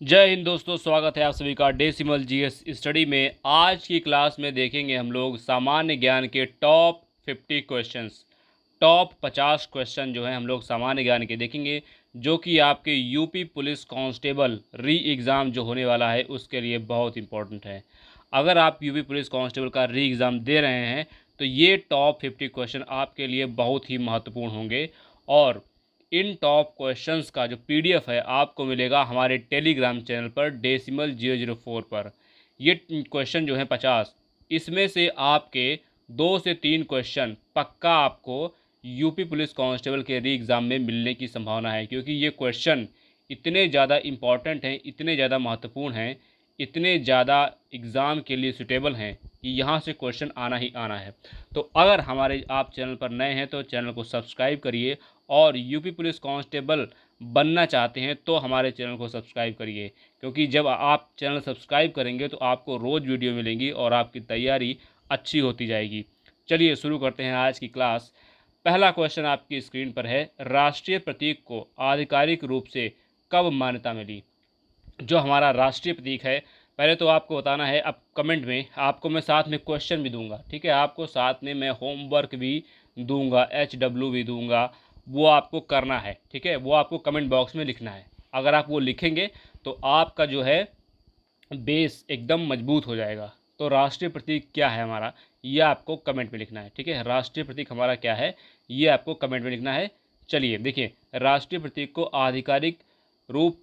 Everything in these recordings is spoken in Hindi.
जय हिंद दोस्तों, स्वागत है आप सभी का डेसिमल जीएस स्टडी में। आज की क्लास में देखेंगे हम लोग सामान्य ज्ञान के टॉप 50 क्वेश्चंस। टॉप 50 क्वेश्चन जो हैं हम लोग सामान्य ज्ञान के देखेंगे, जो कि आपके यूपी पुलिस कांस्टेबल री एग्ज़ाम जो होने वाला है उसके लिए बहुत इंपॉर्टेंट है। अगर आप यूपी पुलिस कांस्टेबल का री एग्ज़ाम दे रहे हैं तो ये टॉप 50 क्वेश्चन आपके लिए बहुत ही महत्वपूर्ण होंगे। और इन टॉप क्वेश्चंस का जो पीडीएफ है आपको मिलेगा हमारे टेलीग्राम चैनल पर डेसिमल 004 पर। ये क्वेश्चन जो है 50, इसमें से आपके 2 से 3 क्वेश्चन पक्का आपको यूपी पुलिस कांस्टेबल के री एग्ज़ाम में मिलने की संभावना है, क्योंकि ये क्वेश्चन इतने ज़्यादा इम्पॉर्टेंट हैं, इतने ज़्यादा महत्वपूर्ण हैं, इतने ज़्यादा एग्ज़ाम के लिए सूटेबल हैं कि यहाँ से क्वेश्चन आना ही आना है। तो अगर हमारे आप चैनल पर नए हैं तो चैनल को सब्सक्राइब करिए, और यूपी पुलिस कांस्टेबल बनना चाहते हैं तो हमारे चैनल को सब्सक्राइब करिए, क्योंकि जब आप चैनल सब्सक्राइब करेंगे तो आपको रोज़ वीडियो मिलेंगी और आपकी तैयारी अच्छी होती जाएगी। चलिए शुरू करते हैं आज की क्लास। पहला क्वेश्चन आपकी स्क्रीन पर है, राष्ट्रीय प्रतीक को आधिकारिक रूप से कब मान्यता मिली? जो हमारा राष्ट्रीय प्रतीक है, पहले तो आपको बताना है। अब कमेंट में आपको मैं साथ में क्वेश्चन भी दूंगा, ठीक है? आपको साथ में मैं होमवर्क भी दूंगा, HW भी दूंगा, वो आपको करना है, ठीक है? वो आपको कमेंट बॉक्स में लिखना है। अगर आप वो लिखेंगे तो आपका जो है बेस एकदम मजबूत हो जाएगा। तो राष्ट्रीय प्रतीक क्या है हमारा, ये आपको कमेंट में लिखना है, ठीक है? राष्ट्रीय प्रतीक हमारा क्या है, ये आपको कमेंट में लिखना है। चलिए देखिए, राष्ट्रीय प्रतीक को आधिकारिक रूप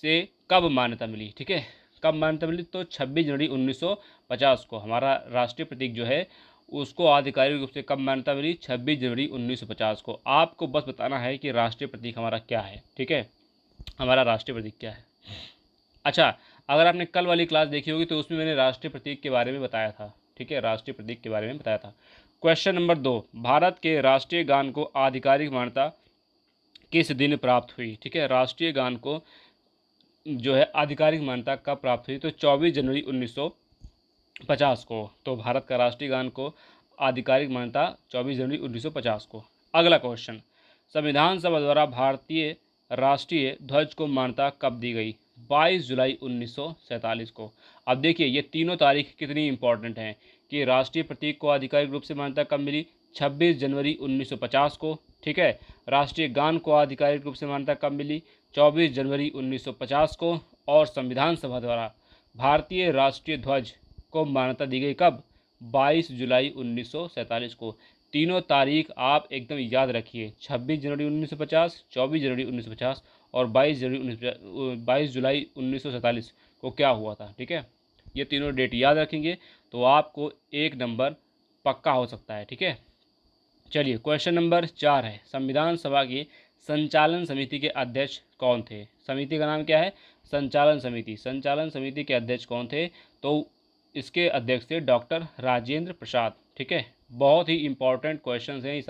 से कब मान्यता मिली, ठीक है? कब मान्यता मिली? तो 26 जनवरी 1950 को हमारा राष्ट्रीय प्रतीक जो है उसको आधिकारिक रूप से कब मान्यता मिली? 26 जनवरी 1950 को। आपको बस बताना है कि राष्ट्रीय प्रतीक हमारा क्या है, ठीक है? हमारा राष्ट्रीय प्रतीक क्या है। अच्छा, अगर आपने कल वाली क्लास देखी होगी तो उसमें मैंने राष्ट्रीय प्रतीक के बारे में बताया था, ठीक है? राष्ट्रीय प्रतीक के बारे में बताया था। क्वेश्चन नंबर 2, भारत के राष्ट्रीय गान को आधिकारिक मान्यता किस दिन प्राप्त हुई? ठीक है, राष्ट्रीय गान को जो है आधिकारिक मान्यता कब प्राप्त हुई? तो 24 जनवरी 1950 को। तो भारत का राष्ट्रीय गान को आधिकारिक मान्यता 24 जनवरी 1950 को। अगला क्वेश्चन, संविधान सभा द्वारा भारतीय राष्ट्रीय ध्वज को मान्यता कब दी गई? 22 जुलाई 1947 को। अब देखिए, ये तीनों तारीख कितनी इंपॉर्टेंट हैं कि राष्ट्रीय प्रतीक को आधिकारिक रूप से मान्यता कब मिली? 26 जनवरी 1950 को, ठीक है? राष्ट्रीय गान को आधिकारिक रूप से मान्यता कब मिली? 24 जनवरी 1950 को। और संविधान सभा द्वारा भारतीय राष्ट्रीय ध्वज को मान्यता दी गई कब? 22 जुलाई 1947 को। तीनों तारीख आप एकदम याद रखिए, 26 जनवरी 1950, 24 जनवरी 1950 और 22 जुलाई 1947 को क्या हुआ था, ठीक है? ये तीनों डेट याद रखेंगे तो आपको 1 नंबर पक्का हो सकता है, ठीक है? चलिए क्वेश्चन नंबर 4 है, संविधान सभा की संचालन समिति के अध्यक्ष कौन थे? समिति का नाम क्या है? संचालन समिति। संचालन समिति के अध्यक्ष कौन थे? तो इसके अध्यक्ष थे डॉक्टर राजेंद्र प्रसाद, ठीक है? बहुत ही इंपॉर्टेंट क्वेश्चंस हैं ये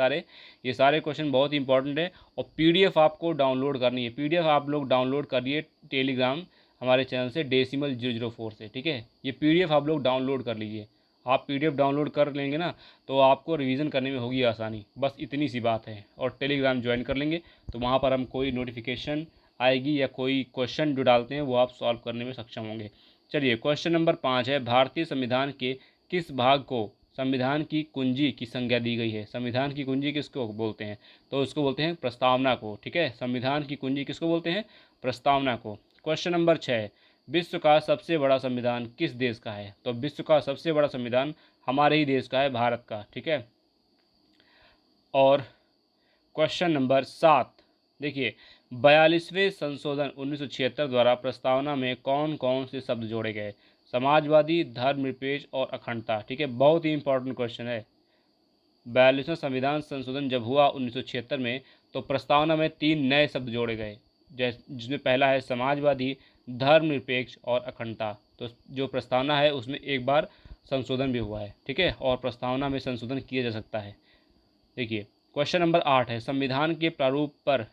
सारे क्वेश्चन बहुत ही इंपॉर्टेंट है। और पीडीएफ आपको डाउनलोड करनी है, पीडीएफ आप लोग डाउनलोड करिए टेलीग्राम हमारे चैनल से डेसिमल 004 से, ठीक है? ये पीडीएफ आप लोग डाउनलोड कर लीजिए। आप पीडीएफ डाउनलोड कर लेंगे ना तो आपको रिवीजन करने में होगी आसानी, बस इतनी सी बात है। और टेलीग्राम ज्वाइन कर लेंगे तो वहाँ पर हम कोई नोटिफिकेशन आएगी या कोई क्वेश्चन जो डालते हैं वो आप सॉल्व करने में सक्षम होंगे। चलिए क्वेश्चन नंबर 5 है, भारतीय संविधान के किस भाग को संविधान की कुंजी की संज्ञा दी गई है? संविधान की कुंजी किसको बोलते हैं? तो उसको बोलते हैं प्रस्तावना को, ठीक है? संविधान की कुंजी किसको बोलते हैं? प्रस्तावना को। क्वेश्चन नंबर 6, विश्व का सबसे बड़ा संविधान किस देश का है? तो विश्व का सबसे बड़ा संविधान हमारे ही देश का है, भारत का, ठीक है? और क्वेश्चन नंबर 7, देखिए, 42वें संशोधन 1976 द्वारा प्रस्तावना में कौन कौन से शब्द जोड़े गए? समाजवादी, धर्मनिरपेक्ष और अखंडता, ठीक है? बहुत ही इंपॉर्टेंट क्वेश्चन है। 42वां संविधान संशोधन जब हुआ 1976 में तो प्रस्तावना में 3 नए शब्द जोड़े गए, जिसमें पहला है समाजवादी, धर्मनिरपेक्ष और अखंडता। तो जो प्रस्तावना है उसमें एक बार संशोधन भी हुआ है, ठीक है? और प्रस्तावना में संशोधन किया जा सकता है। देखिए क्वेश्चन नंबर 8 है, संविधान के प्रारूप पर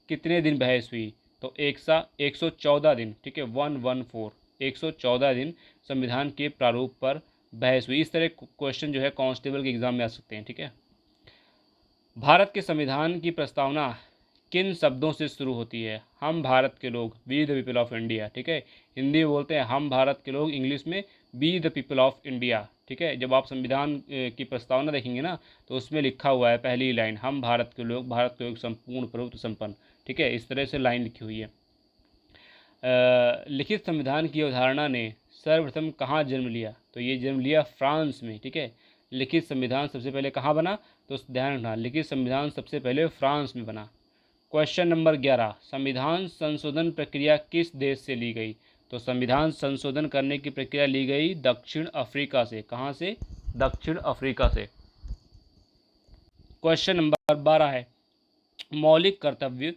कितने दिन बहस हुई? तो 114 दिन, ठीक है? 114, 114 दिन संविधान के प्रारूप पर बहस हुई। इस तरह क्वेश्चन जो है कांस्टेबल के एग्जाम में आ सकते हैं, ठीक है? भारत के संविधान की प्रस्तावना किन शब्दों से शुरू होती है? हम भारत के लोग, we the people of India, ठीक है। हिंदी में बोलते हैं हम भारत के लोग, इंग्लिश में we the people of India, ठीक है। जब आप संविधान की प्रस्तावना देखेंगे ना, तो उसमें लिखा हुआ है पहली लाइन, हम भारत के लोग, भारत के लोग संपूर्ण प्रभुत्व संपन्न, ठीक है। इस तरह से लाइन लिखी हुई है। लिखित संविधान की अवधारणा ने सर्वप्रथम कहाँ जन्म लिया? तो ये जन्म लिया फ्रांस में, ठीक है। लिखित संविधान सबसे पहले कहाँ बना? तो ध्यान रखना, लिखित संविधान सबसे पहले फ्रांस में बना। क्वेश्चन नंबर 11, संविधान संशोधन प्रक्रिया किस देश से ली गई? तो संविधान संशोधन करने की प्रक्रिया ली गई दक्षिण अफ्रीका से। कहाँ से? दक्षिण अफ्रीका से। क्वेश्चन नंबर 12 है, मौलिक कर्तव्य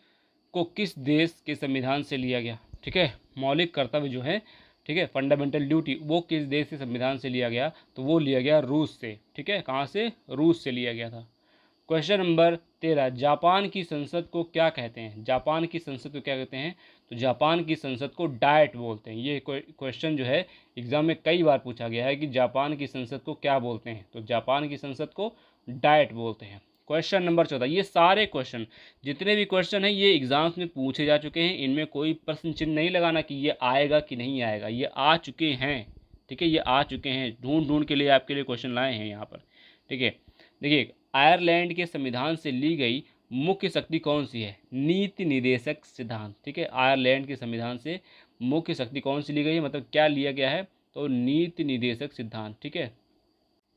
को किस देश के संविधान से लिया गया? ठीक है, मौलिक कर्तव्य जो है, ठीक है, फंडामेंटल ड्यूटी, वो किस देश के संविधान से लिया गया? तो वो लिया गया रूस से, ठीक है। कहाँ से? रूस से लिया गया था। क्वेश्चन नंबर 13, जापान की संसद को क्या कहते हैं? जापान की संसद को क्या कहते हैं? तो जापान की संसद को डाइट बोलते हैं। ये क्वेश्चन जो है एग्जाम में कई बार पूछा गया है कि जापान की संसद को क्या बोलते हैं? तो जापान की संसद को डाइट बोलते हैं। क्वेश्चन नंबर 14, ये सारे क्वेश्चन, जितने भी क्वेश्चन हैं, ये एग्जाम्स में पूछे जा चुके हैं। इनमें कोई प्रश्न चिन्ह नहीं लगाना कि ये आएगा कि नहीं आएगा, ये आ चुके हैं, ठीक है। ये आ चुके हैं, ढूंढ ढूंढ के लिए आपके लिए क्वेश्चन लाए हैं यहाँ पर, ठीक है। देखिए, आयरलैंड के संविधान से ली गई मुख्य शक्ति कौन सी है? नीति निदेशक सिद्धांत, ठीक है। आयरलैंड के संविधान से मुख्य शक्ति कौन सी ली गई है, मतलब क्या लिया गया है? तो नीति निदेशक सिद्धांत, ठीक है।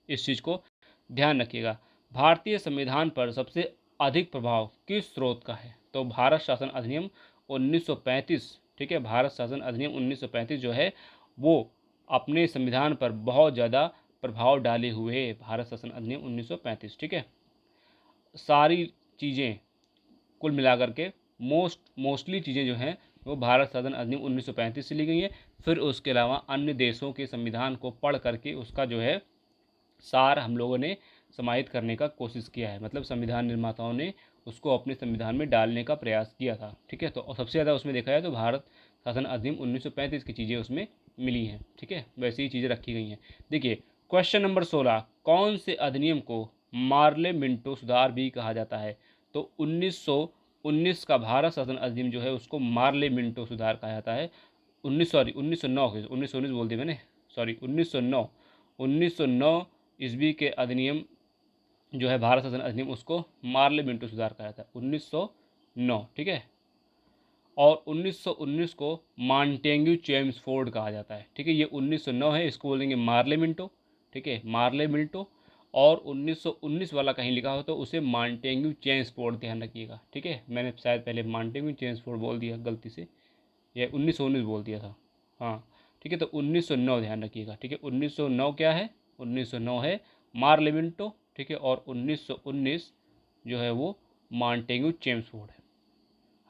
इस चीज़ को ध्यान रखिएगा। भारतीय संविधान पर सबसे अधिक प्रभाव किस स्रोत का है? तो भारत शासन अधिनियम 1935, ठीक है। भारत शासन अधिनियम 1935 जो है वो अपने संविधान पर बहुत ज़्यादा प्रभाव डाले हुए, भारत शासन अधिनियम 1935, ठीक है। सारी चीज़ें कुल मिलाकर के मोस्टली चीज़ें जो हैं वो भारत शासन अधिनियम 1935 से ली गई हैं। फिर उसके अलावा अन्य देशों के संविधान को पढ़ करके उसका जो है सार हम लोगों ने समाहित करने का कोशिश किया है, मतलब संविधान निर्माताओं ने उसको अपने संविधान में डालने का प्रयास किया था, ठीक है। तो सबसे ज़्यादा उसमें देखा जाए तो भारत शासन अधिनियम 1935 की चीज़ें उसमें मिली हैं, ठीक है। वैसे ही चीज़ें रखी गई हैं। देखिए, क्वेश्चन नंबर 16, कौन से अधिनियम को मार्ले मिंटो सुधार भी कहा जाता है? तो 1919 का भारत शासन अधिनियम जो है उसको मार्ले मिंटो सुधार कहा जाता है। 1909 बोल दिया मैंने, सॉरी 1909 ईस्वी के अधिनियम जो है भारत शासन अधिनियम उसको मार्ले मिंटो सुधार कहा जाता है 1909, ठीक है। और 1919 को मॉन्टेग्यू चेम्सफोर्ड कहा जाता है, ठीक है। ये 1909 है, इसको बोलेंगे मार्ले मिंटो, ठीक है, मार्ले मिंटो। और 1919 वाला कहीं लिखा हो तो उसे मॉन्टेग्यू चेम्सफोर्ड, ध्यान रखिएगा, ठीक है। मैंने शायद पहले मॉन्टेग्यू चेम्सफोर्ड बोल दिया गलती से, या 1919 बोल दिया था, हाँ, ठीक है। तो 1909 ध्यान रखिएगा, ठीक है। 1909 क्या है? 1909 है मार्ले मिंटो, ठीक है। और 1919 जो है वो मॉन्टेग्यू चेम्सफोर्ड है।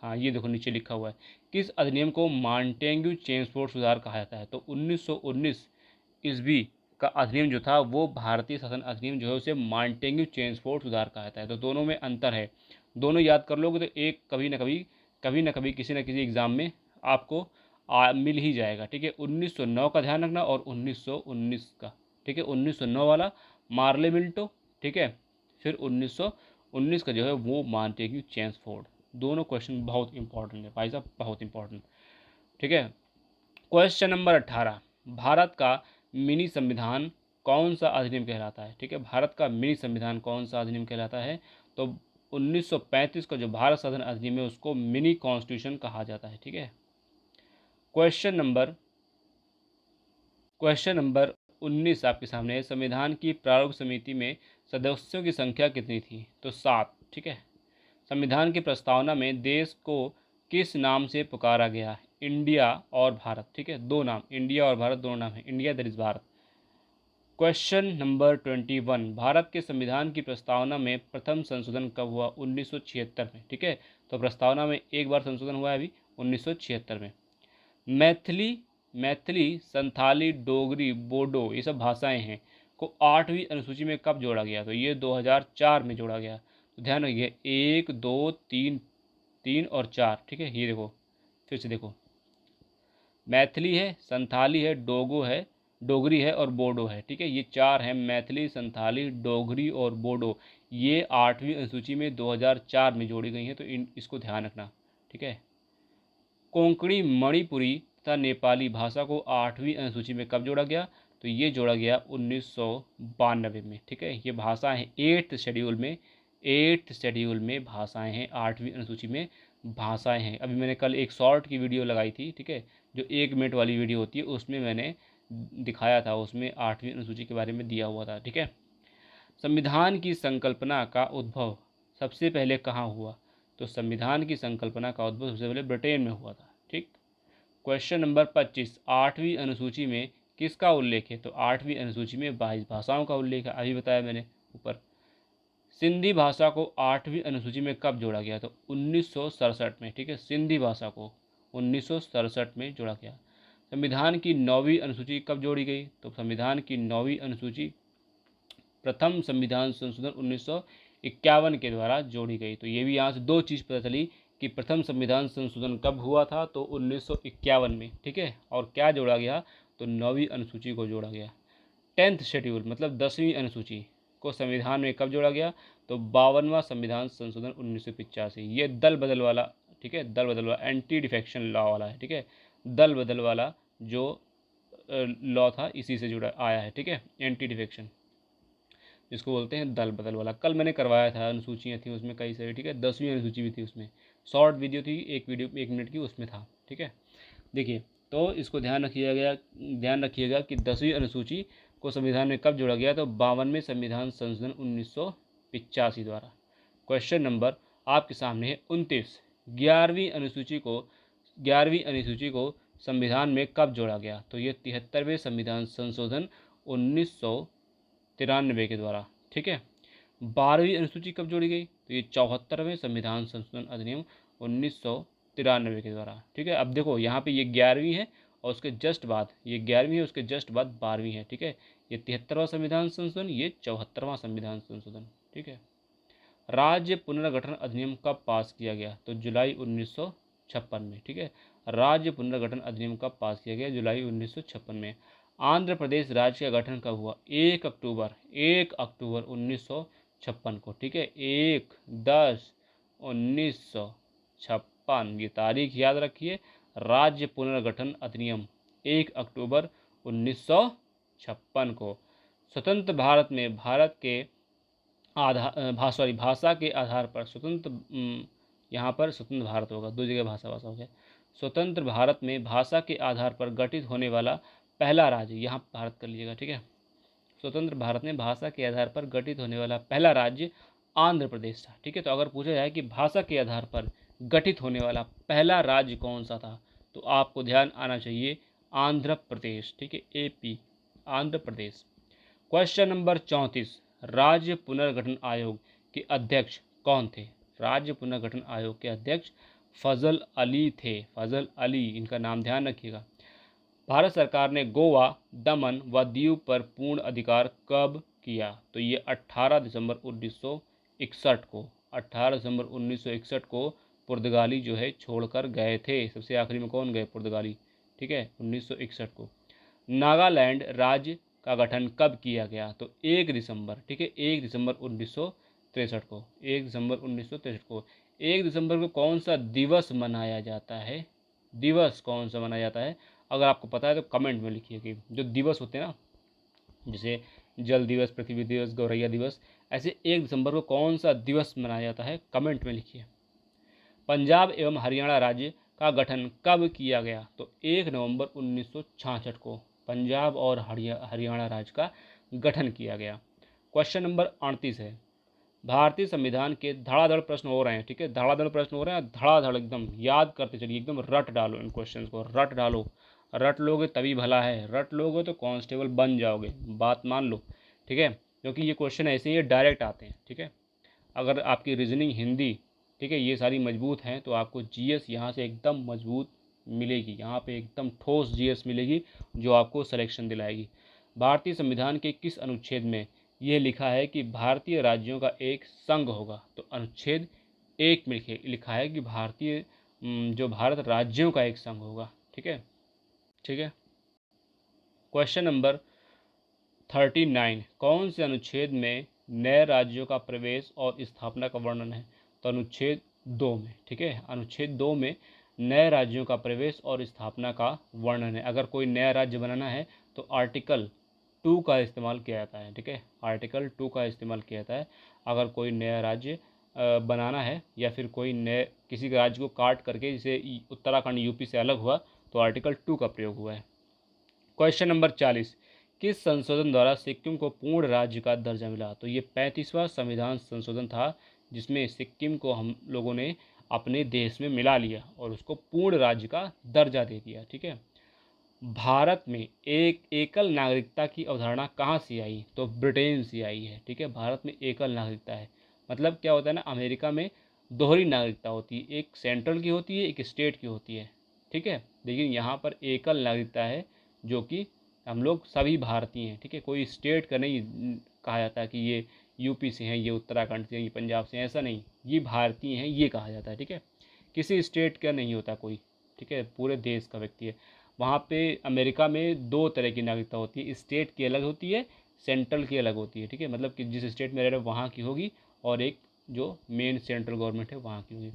हाँ, ये देखो नीचे लिखा हुआ है, किस अधिनियम को मॉन्टेग्यू चेम्सफोर्ड सुधार कहा जाता है? तो 1919 ईस्वी का अधिनियम जो था वो भारतीय शासन अधिनियम जो है उसे मॉन्टेग्यू चेम्सफोर्ड सुधार कहा जाता है। तो दोनों में अंतर है, दोनों याद कर लोगे तो एक कभी ना कभी किसी न किसी एग्ज़ाम में आपको मिल ही जाएगा, ठीक है। 1909 का ध्यान रखना और 1919 का, ठीक है। 1909 वाला मार्ले मिंटो, ठीक है। फिर 1919 का जो है वो मॉन्टेग्यू चेम्सफोर्ड। दोनों क्वेश्चन बहुत इंपॉर्टेंट है भाई साहब, बहुत इंपॉर्टेंट, ठीक है। क्वेश्चन नंबर 18, भारत का मिनी संविधान कौन सा अधिनियम कहलाता है? ठीक है, भारत का मिनी संविधान कौन सा अधिनियम कहलाता है? तो 1935 का जो भारत शासन अधिनियम है उसको मिनी कॉन्स्टिट्यूशन कहा जाता है, ठीक है। क्वेश्चन नंबर 19 आपके सामने है, संविधान की प्रारूप समिति में सदस्यों की संख्या कितनी थी? तो 7, ठीक है। संविधान की प्रस्तावना में देश को किस नाम से पुकारा गया? इंडिया और भारत, ठीक है। दो नाम, इंडिया और भारत दोनों नाम है, India that is Bharat. Question number 21, Bharat के संविधान की प्रस्तावना में प्रथम संशोधन कब हुआ? 1976 में, ठीक है। तो प्रस्तावना में एक बार संशोधन हुआ है अभी 1976 में। मैथिली, संथाली, डोगरी, बोडो, ये सब भाषाएं हैं को 8वीं अनुसूची में कब जोड़ा गया? तो ये 2004 में जोड़ा गया। तो ध्यान रखिए, 1 2 3 और 4, ठीक है। ये देखो, फिर से देखो, मैथिली है, संथाली है, डोगरी है और बोडो है, ठीक है। ये 4 हैं, मैथिली, संथाली, डोगरी और बोडो। ये 8वीं अनुसूची में 2004 में जोड़ी गई हैं, तो इसको ध्यान रखना, ठीक है। कोंकणी, मणिपुरी तथा नेपाली भाषा को 8वीं अनुसूची में कब जोड़ा गया, तो ये जोड़ा गया 1992 में, ठीक है। ये भाषाएं हैं 8th शेड्यूल में भाषाएं हैं, 8वीं अनुसूची में भाषाएं हैं। अभी मैंने कल एक शॉर्ट की वीडियो लगाई थी, ठीक है, जो 1 मिनट वाली वीडियो होती है, उसमें मैंने दिखाया था, उसमें 8वीं अनुसूची के बारे में दिया हुआ था, ठीक है। संविधान की संकल्पना का उद्भव सबसे पहले कहाँ हुआ, तो संविधान की संकल्पना का उद्भव सबसे पहले ब्रिटेन में हुआ था, ठीक। क्वेश्चन नंबर 25, 8वीं अनुसूची में किसका उल्लेख है, तो 8वीं अनुसूची में 22 भाषाओं का उल्लेख है, अभी बताया मैंने ऊपर। सिंधी भाषा को 8वीं अनुसूची में कब जोड़ा गया, तो 1967 में, ठीक है। सिंधी भाषा को 1967 में जोड़ा गया। संविधान की 9वीं अनुसूची कब जोड़ी गई, तो संविधान की 9वीं अनुसूची प्रथम संविधान संशोधन 1951 के द्वारा जोड़ी गई। तो ये भी यहाँ से 2 चीज़ पता चली कि प्रथम संविधान संशोधन कब हुआ था, तो 1951 में, ठीक है। और क्या जोड़ा गया, तो 9वीं अनुसूची को जोड़ा गया। 10th शेड्यूल मतलब 10वीं अनुसूची को संविधान में कब जोड़ा गया, तो 52वां संविधान संशोधन 1985। ये दल बदल वाला, ठीक है, दल बदल वाला एंटी डिफेक्शन लॉ वाला है, ठीक है। दल बदल वाला जो लॉ था इसी से जुड़ा आया है, ठीक है, एंटी डिफेक्शन, जिसको बोलते हैं दल बदल वाला। कल मैंने करवाया था, अनुसूचियाँ थी उसमें कई सारी, ठीक है। 10वीं अनुसूची भी थी उसमें, शॉर्ट वीडियो थी, एक वीडियो 1 मिनट की, उसमें था, ठीक है। देखिए, तो इसको ध्यान रखिएगा कि 10वीं अनुसूची को संविधान में कब जोड़ा गया, तो 52वें संविधान संशोधन 1985 द्वारा। क्वेश्चन नंबर आपके सामने है 29, 11वीं अनुसूची को संविधान में कब जोड़ा गया, तो ये 73वें संविधान संशोधन 1993 के द्वारा, ठीक है। 12वीं अनुसूची कब जोड़ी गई, तो ये 74वें संविधान संशोधन अधिनियम 1993 के द्वारा, ठीक है। अब देखो यहाँ पे ये 11वीं है और उसके जस्ट बाद ये 11वीं है, उसके जस्ट बाद 12वीं है, ठीक है। ये 73वां संविधान संशोधन, ये 74वां संविधान संशोधन, ठीक है। राज्य पुनर्गठन अधिनियम कब पास किया गया, तो जुलाई 1956 में, ठीक है। राज्य पुनर्गठन अधिनियम कब पास किया गया, जुलाई 1956 में। आंध्र प्रदेश राज्य का गठन कब हुआ, 1 अक्टूबर 1956 को, ठीक है। 1/10/1956, ये तारीख याद रखिए। राज्य पुनर्गठन अधिनियम 1 अक्टूबर 1956 को। स्वतंत्र भारत में भारत के भाषा के आधार पर स्वतंत्र, यहाँ पर स्वतंत्र भारत होगा, 2 जगह भाषा हो गया। स्वतंत्र भारत में भाषा के आधार पर गठित होने वाला पहला राज्य, यहाँ भारत कर लीजिएगा, ठीक है। स्वतंत्र भारत में भाषा के आधार पर गठित होने वाला पहला राज्य आंध्र प्रदेश था, ठीक है। तो अगर पूछा जाए कि भाषा के आधार पर गठित होने वाला पहला राज्य कौन सा था, तो आपको ध्यान आना चाहिए आंध्र प्रदेश, ठीक है, AP, Andhra Pradesh. Question number 34, राज्य पुनर्गठन आयोग के अध्यक्ष कौन थे, राज्य पुनर्गठन आयोग के अध्यक्ष फजल अली थे, फजल अली, इनका नाम ध्यान रखिएगा। भारत सरकार ने गोवा, दमन व दीव पर पूर्ण अधिकार कब किया, तो ये 18 दिसंबर 1961 को, 18 दिसंबर 1961 को पुर्तगाली जो है छोड़कर गए थे। सबसे आखिरी में कौन गए, पुर्तगाली, ठीक है, 1961 को। नागालैंड राज्य का गठन कब किया गया, तो 1 दिसंबर, ठीक है, 1 दिसंबर 1963 को, 1 दिसंबर 1963 को। 1 दिसंबर को कौन सा दिवस मनाया जाता है, दिवस कौन सा मनाया जाता है, अगर आपको पता है तो कमेंट में लिखिए कि जो दिवस होते हैं ना, जैसे जल दिवस, पृथ्वी दिवस, गौरैया दिवस, ऐसे 1 दिसंबर को कौन सा दिवस मनाया जाता है, कमेंट में लिखिए। पंजाब एवं हरियाणा राज्य का गठन कब किया गया, तो 1 नवंबर 1966 को पंजाब और हरियाणा राज्य का गठन किया गया। क्वेश्चन नंबर 38 है, भारतीय संविधान के धड़ाधड़ प्रश्न हो रहे हैं, ठीक है, धड़ाधड़ प्रश्न हो रहे हैं, धड़ाधड़ एकदम याद करते चलिए, एकदम रट डालो इन क्वेश्चंस को, रट डालो, रट लोगे तभी भला है, रट लोगे तो कांस्टेबल बन जाओगे, बात मान लो, ठीक है। क्योंकि ये क्वेश्चन ऐसे ही डायरेक्ट आते हैं, ठीक है। अगर आपकी रीजनिंग, हिंदी, ठीक है, ये सारी मजबूत हैं तो आपको GS यहाँ से एकदम मजबूत मिलेगी, यहाँ पे एकदम ठोस GS मिलेगी जो आपको सिलेक्शन दिलाएगी। भारतीय संविधान के किस अनुच्छेद में यह लिखा है कि भारतीय राज्यों का एक संघ होगा, तो अनुच्छेद 1 में लिखा है कि भारतीय जो भारत राज्यों का एक संघ होगा, ठीक है, ठीक है। क्वेश्चन नंबर 39, कौन से अनुच्छेद में नए राज्यों का प्रवेश और स्थापना का वर्णन है, तो अनुच्छेद 2 में, ठीक है, अनुच्छेद 2 में नए राज्यों का प्रवेश और स्थापना का वर्णन है। अगर कोई नया राज्य बनाना है तो आर्टिकल 2 का इस्तेमाल किया जाता है, ठीक है, आर्टिकल 2 का इस्तेमाल किया जाता है। अगर कोई नया राज्य बनाना है या फिर कोई नए किसी के राज्य को काट करके, जैसे उत्तराखंड यूपी से अलग हुआ, तो आर्टिकल 2 का प्रयोग हुआ है। क्वेश्चन नंबर 40, किस संशोधन द्वारा सिक्किम को पूर्ण राज्य का दर्जा मिला? तो ये 35वां संविधान संशोधन था, जिसमें सिक्किम को हम लोगों ने अपने देश में मिला लिया और उसको पूर्ण राज्य का दर्जा दे दिया, ठीक है। भारत में एक एकल नागरिकता की अवधारणा कहाँ से आई? तो ब्रिटेन से आई है, ठीक है। भारत में एकल नागरिकता है, मतलब क्या होता है ना, अमेरिका में दोहरी नागरिकता होती है, एक सेंट्रल की होती है, एक स्टेट की होती है, ठीक है। लेकिन यहाँ पर एकल नागरिकता है, जो कि हम लोग सभी भारतीय हैं, ठीक है। कोई स्टेट का नहीं कहा जाता कि ये यूपी से हैं, ये उत्तराखंड से हैं, ये पंजाब से हैं, ऐसा नहीं, ये भारतीय हैं ये कहा जाता है, ठीक है। किसी स्टेट का नहीं होता कोई, ठीक है, पूरे देश का व्यक्ति है। वहाँ पे अमेरिका में दो तरह की नागरिकता होती है, स्टेट की अलग होती है, सेंट्रल की अलग होती है, ठीक है। मतलब कि जिस स्टेट में रह रहे हो वहाँ की होगी, और एक जो मेन सेंट्रल गवर्नमेंट है वहाँ की होगी।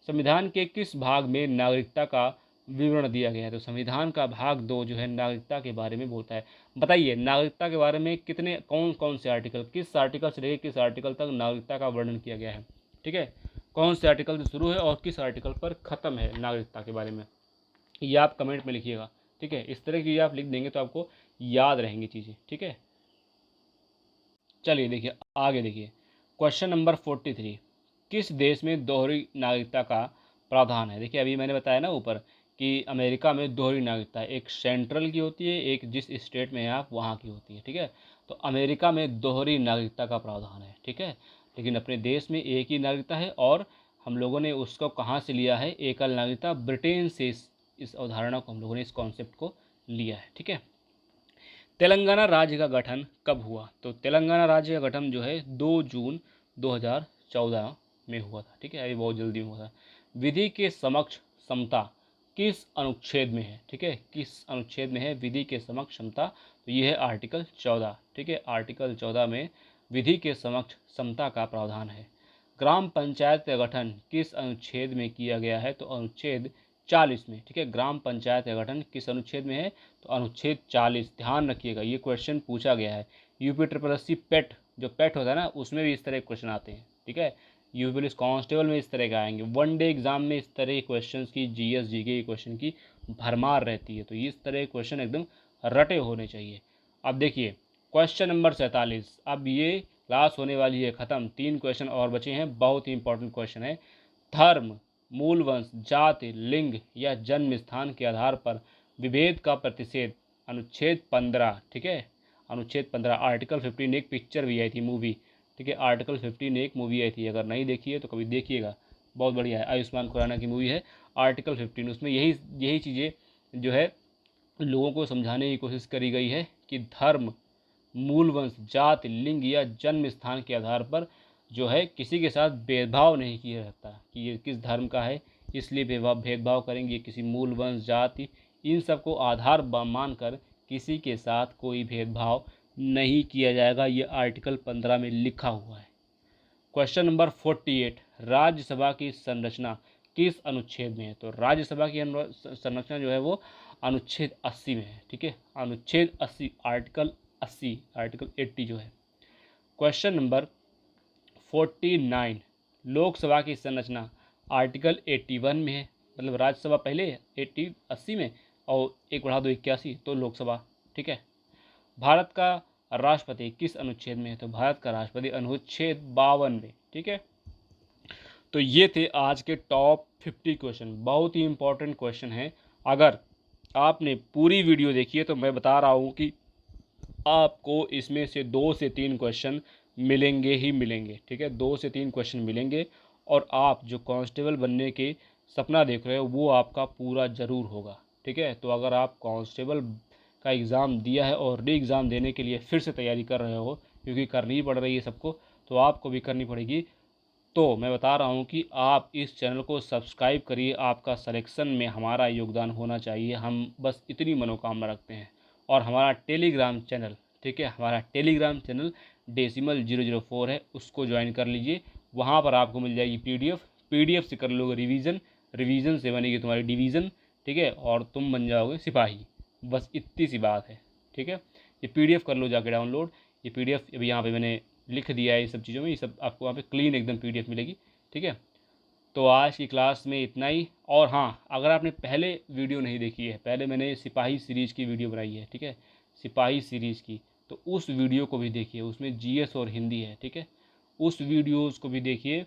संविधान के किस भाग में नागरिकता का विवरण दिया गया है? तो संविधान का भाग 2 जो है नागरिकता के बारे में बोलता है। बताइए नागरिकता के बारे में कितने कौन कौन से आर्टिकल, किस आर्टिकल से लेकर किस आर्टिकल तक नागरिकता का वर्णन किया गया है, ठीक है। कौन से आर्टिकल से शुरू है और किस आर्टिकल पर ख़त्म है नागरिकता के बारे में, ये आप कमेंट में लिखिएगा, ठीक है। इस तरह की आप लिख देंगे तो आपको याद रहेंगी चीज़ें, ठीक है। चलिए देखिए आगे, देखिए क्वेश्चन नंबर 43, किस देश में दोहरी नागरिकता का प्रावधान है? देखिए अभी मैंने बताया ना ऊपर कि अमेरिका में दोहरी नागरिकता है, एक सेंट्रल की होती है, एक जिस स्टेट में है आप वहाँ की होती है, ठीक है। तो अमेरिका में दोहरी नागरिकता का प्रावधान है, ठीक है। लेकिन अपने देश में एक ही नागरिकता है, और हम लोगों ने उसको कहाँ से लिया है? एकल नागरिकता ब्रिटेन से इस अवधारणा को हम लोगों ने, इस कॉन्सेप्ट को लिया है, ठीक है। तेलंगाना राज्य का गठन कब हुआ? तो तेलंगाना राज्य का गठन जो है 2 जून 2014 में हुआ था, ठीक है, अभी बहुत जल्दी हुआ था। विधि के समक्ष समता किस अनुच्छेद में है? ठीक है, किस अनुच्छेद में है विधि के समक्ष समता? तो ये है आर्टिकल 14, ठीक है, आर्टिकल 14 में विधि के समक्ष समता का प्रावधान है। ग्राम पंचायत का गठन किस अनुच्छेद में किया गया है? तो अनुच्छेद 40 में, ठीक है। ग्राम पंचायत का गठन किस अनुच्छेद में है? तो अनुच्छेद 40। ध्यान रखिएगा ये क्वेश्चन पूछा गया है। यूपी ट्रिपल एस सी पेट, जो पेट होता है ना, उसमें भी इस तरह के क्वेश्चन आते हैं, ठीक है। यूपी पुलिस कांस्टेबल में इस तरह के आएंगे, वन डे एग्जाम में इस तरह के क्वेश्चन की, जीएस जीके के क्वेश्चन की भरमार रहती है। तो इस तरह के क्वेश्चन एकदम रटे होने चाहिए। अब देखिए क्वेश्चन नंबर 47, अब ये क्लास होने वाली है ख़त्म, 3 क्वेश्चन और बचे हैं, बहुत ही इंपॉर्टेंट क्वेश्चन है। धर्म, मूल वंश, जाति, लिंग या जन्म स्थान के आधार पर विभेद का प्रतिषेध, अनुच्छेद 15, ठीक है, अनुच्छेद 15, आर्टिकल 15, एक पिक्चर भी आई थी, मूवी, ठीक है, आर्टिकल 15 एक मूवी आई थी, अगर नहीं देखी है तो कभी देखिएगा, बहुत बढ़िया है, आयुष्मान खुराना की मूवी है आर्टिकल 15। उसमें यही यही चीज़ें जो है लोगों को समझाने की कोशिश करी गई है कि धर्म, मूल वंश, जाति, लिंग या जन्म स्थान के आधार पर जो है किसी के साथ भेदभाव नहीं किया जाता कि ये किस धर्म का है इसलिए भेदभाव करेंगे, किसी मूल वंश, जाति, इन सबको आधार मानकर किसी के साथ कोई भेदभाव नहीं किया जाएगा, ये आर्टिकल 15 में लिखा हुआ है। क्वेश्चन नंबर 48, राज्यसभा की संरचना किस अनुच्छेद में है? तो राज्यसभा की संरचना जो है वो अनुच्छेद 80 में है, ठीक है, अनुच्छेद 80, आर्टिकल 80, आर्टिकल 80 जो है। क्वेश्चन नंबर 49, लोकसभा की संरचना आर्टिकल 81 में है, मतलब राज्यसभा पहले 80 में और एक बढ़ा दो 81, तो लोकसभा, ठीक है। भारत का राष्ट्रपति किस अनुच्छेद में है? तो भारत का राष्ट्रपति अनुच्छेद 52 में, ठीक है। तो ये थे आज के टॉप 50 क्वेश्चन, बहुत ही इंपॉर्टेंट क्वेश्चन है। अगर आपने पूरी वीडियो देखी है तो मैं बता रहा हूँ कि आपको इसमें से 2 से 3 क्वेश्चन मिलेंगे ही मिलेंगे, ठीक है, 2 से 3 क्वेश्चन मिलेंगे, और आप जो कांस्टेबल बनने के सपना देख रहे हो वो आपका पूरा ज़रूर होगा, ठीक है। तो अगर आप कांस्टेबल का एग्ज़ाम दिया है और री एग्ज़ाम देने के लिए फिर से तैयारी कर रहे हो, क्योंकि करनी पड़ रही है सबको, तो आपको भी करनी पड़ेगी। तो मैं बता रहा हूँ कि आप इस चैनल को सब्सक्राइब करिए, आपका सिलेक्शन में हमारा योगदान होना चाहिए, हम बस इतनी मनोकामना रखते हैं। और हमारा टेलीग्राम चैनल, ठीक है, हमारा टेलीग्राम चैनल डेसिमल 004 है, उसको ज्वाइन कर लीजिए। वहाँ पर आपको मिल जाएगी पीडीएफ से कर लोगे रिवीजन से बनेगी तुम्हारी डिवीज़न, ठीक है, और तुम बन जाओगे सिपाही। बस इतनी सी बात है, ठीक है। ये पीडीएफ कर लो जाके डाउनलोड। ये पीडीएफ अभी यहाँ पे मैंने लिख दिया है, ये सब चीज़ों में, ये सब आपको वहाँ पे क्लीन एकदम पीडीएफ मिलेगी, ठीक है। तो आज की क्लास में इतना ही। और हाँ, अगर आपने पहले वीडियो नहीं देखी है, पहले मैंने सिपाही सीरीज़ की वीडियो बनाई है, ठीक है, सिपाही सीरीज़ की, तो उस वीडियो को भी देखिए, उसमें जीएस और हिंदी है, ठीक है। उस वीडियोज़ को भी देखिए,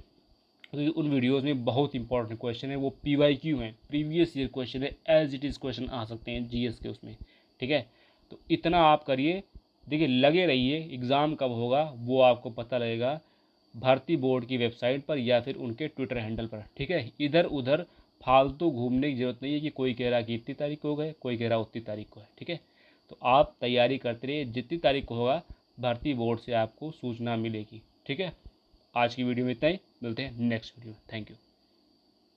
क्योंकि उन वीडियोज़ में बहुत इंपॉर्टेंट क्वेश्चन है, वो पीवाईक्यू हैं, प्रीवियस ईयर क्वेश्चन है, एज इट इज़ क्वेश्चन आ सकते हैं जीएस के उसमें, ठीक है। तो इतना आप करिए, देखिए लगे रहिए। एग्ज़ाम कब होगा वो आपको पता लगेगा भर्ती बोर्ड की वेबसाइट पर या फिर उनके ट्विटर हैंडल पर, ठीक है। इधर उधर फालतू घूमने की ज़रूरत नहीं है कि कोई कह रहा कि इतनी तारीख को गए, कोई कह रहा उतनी तारीख को है, ठीक है। तो आप तैयारी करते रहिए, जितनी तारीख को होगा भर्ती बोर्ड से आपको सूचना मिलेगी, ठीक है। आज की वीडियो में इतना ही, मिलते हैं नेक्स्ट वीडियो में। Thank you.